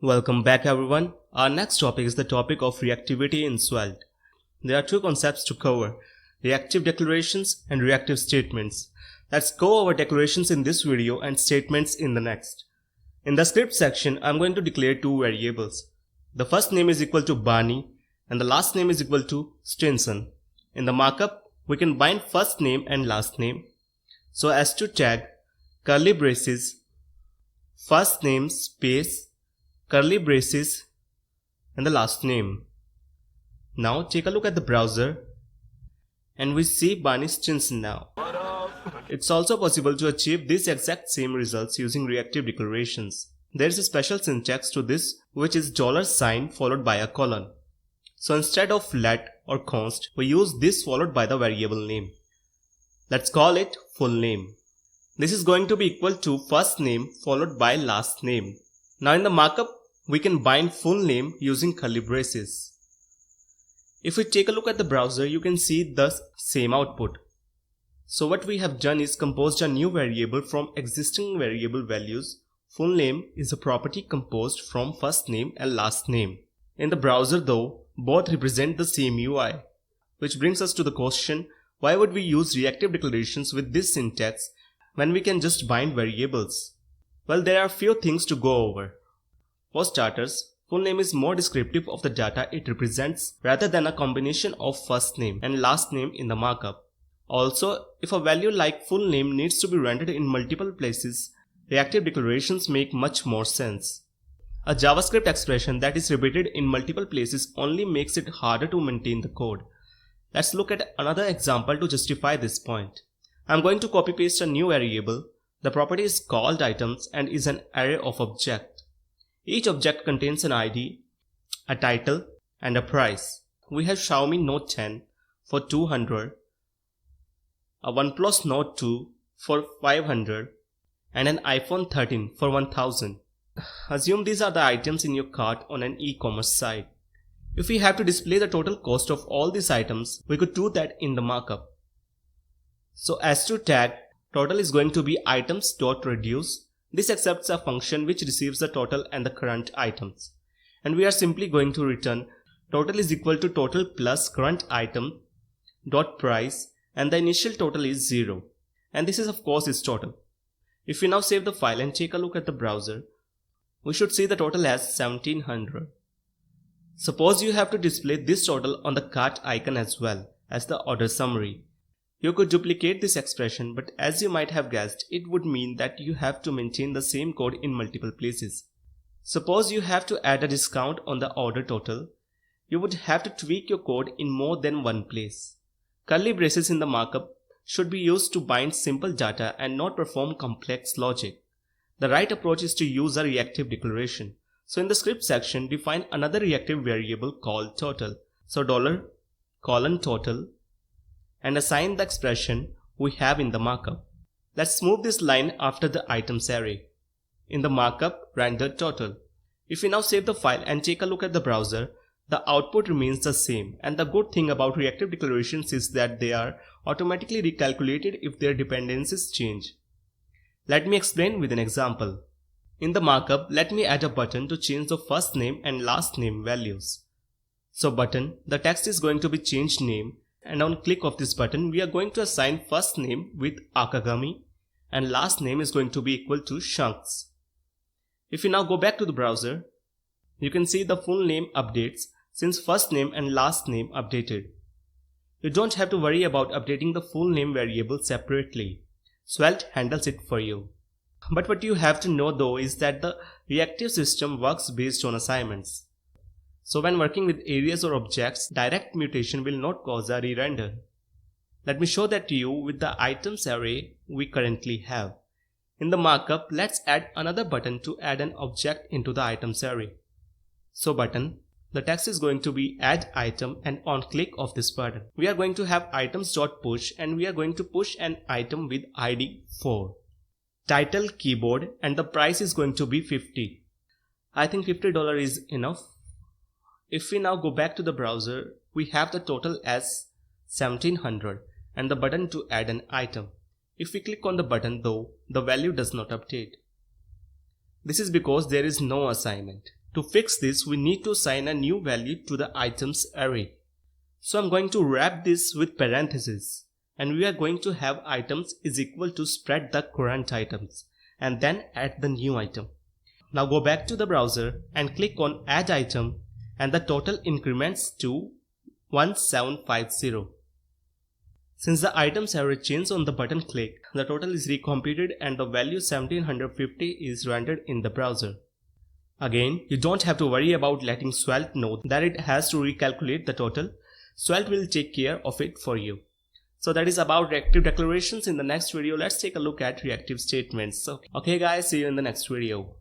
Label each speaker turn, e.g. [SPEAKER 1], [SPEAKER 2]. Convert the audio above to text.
[SPEAKER 1] Welcome back everyone. Our next topic is the topic of reactivity in Svelte. There are two concepts to cover, reactive declarations and reactive statements. Let's go over declarations in this video and statements in the next. In the script section, I'm going to declare two variables. The first name is equal to Barney and the last name is equal to Stinson. In the markup, we can bind first name and last name. So as to tag curly braces, first name space, curly braces and the last name. Now take a look at the browser and we see Barney Stinson now. It's also possible to achieve these exact same results using reactive declarations. There is a special syntax to this which is $sign followed by a colon. So instead of let or const, we use this followed by the variable name. Let's call it full name. This is going to be equal to first name followed by last name. Now in the markup, we can bind full name using curly braces. If we take a look at the browser, you can see the same output. So what we have done is composed a new variable from existing variable values. Full name is a property composed from first name and last name. In the browser though, both represent the same UI. Which brings us to the question, why would we use reactive declarations with this syntax when we can just bind variables? Well, there are few things to go over. For starters, full name is more descriptive of the data it represents rather than a combination of first name and last name in the markup. Also, if a value like full name needs to be rendered in multiple places, reactive declarations make much more sense. A JavaScript expression that is repeated in multiple places only makes it harder to maintain the code. Let's look at another example to justify this point. I'm going to copy paste a new variable. The property is called items and is an array of objects. Each object contains an ID, a title and a price. We have Xiaomi Note 10 for 200, a OnePlus Note 2 for 500 and an iPhone 13 for 1000. Assume these are the items in your cart on an e-commerce site. If we have to display the total cost of all these items, we could do that in the markup. So as to tag, total is going to be items.reduce. This accepts a function which receives the total and the current items. And we are simply going to return total is equal to total plus current item dot price and the initial total is 0. And this is of course its total. If we now save the file and take a look at the browser, we should see the total as 1700. Suppose you have to display this total on the cart icon as well as the order summary. You could duplicate this expression, but as you might have guessed, it would mean that you have to maintain the same code in multiple places. Suppose you have to add a discount on the order total, you would have to tweak your code in more than one place. Curly braces in the markup should be used to bind simple data and not perform complex logic. The right approach is to use a reactive declaration. So in the script section, define another reactive variable called total. So $total and assign the expression we have in the markup. Let's move this line after the items array. In the markup, render total. If we now save the file and take a look at the browser, the output remains the same, and the good thing about reactive declarations is that they are automatically recalculated if their dependencies change. Let me explain with an example. In the markup, let me add a button to change the first name and last name values. So button, the text is going to be changed name, and on click of this button, we are going to assign first name with Akagami and last name is going to be equal to Shanks. If you now go back to the browser, you can see the full name updates since first name and last name updated. You don't have to worry about updating the full name variable separately. Svelte handles it for you. But what you have to know though is that the reactive system works based on assignments. So when working with areas or objects, direct mutation will not cause a re-render. Let me show that to you with the items array we currently have. In the markup, let's add another button to add an object into the items array. So button, the text is going to be add item and on click of this button, we are going to have items.push and we are going to push an item with ID 4. Title keyboard and the price is going to be 50. I think $50 is enough. If we now go back to the browser, we have the total as 1700 and the button to add an item. If we click on the button though, the value does not update. This is because there is no assignment. To fix this, we need to assign a new value to the items array. So I'm going to wrap this with parentheses, and we are going to have items is equal to spread the current items and then add the new item. Now go back to the browser and click on add item, and the total increments to 1750. Since the items array changed on the button click, the total is recomputed and the value 1750 is rendered in the browser. Again, you don't have to worry about letting Svelte know that it has to recalculate the total. Svelte will take care of it for you. So that is about reactive declarations. In the next video, let's take a look at reactive statements. Okay guys, see you in the next video.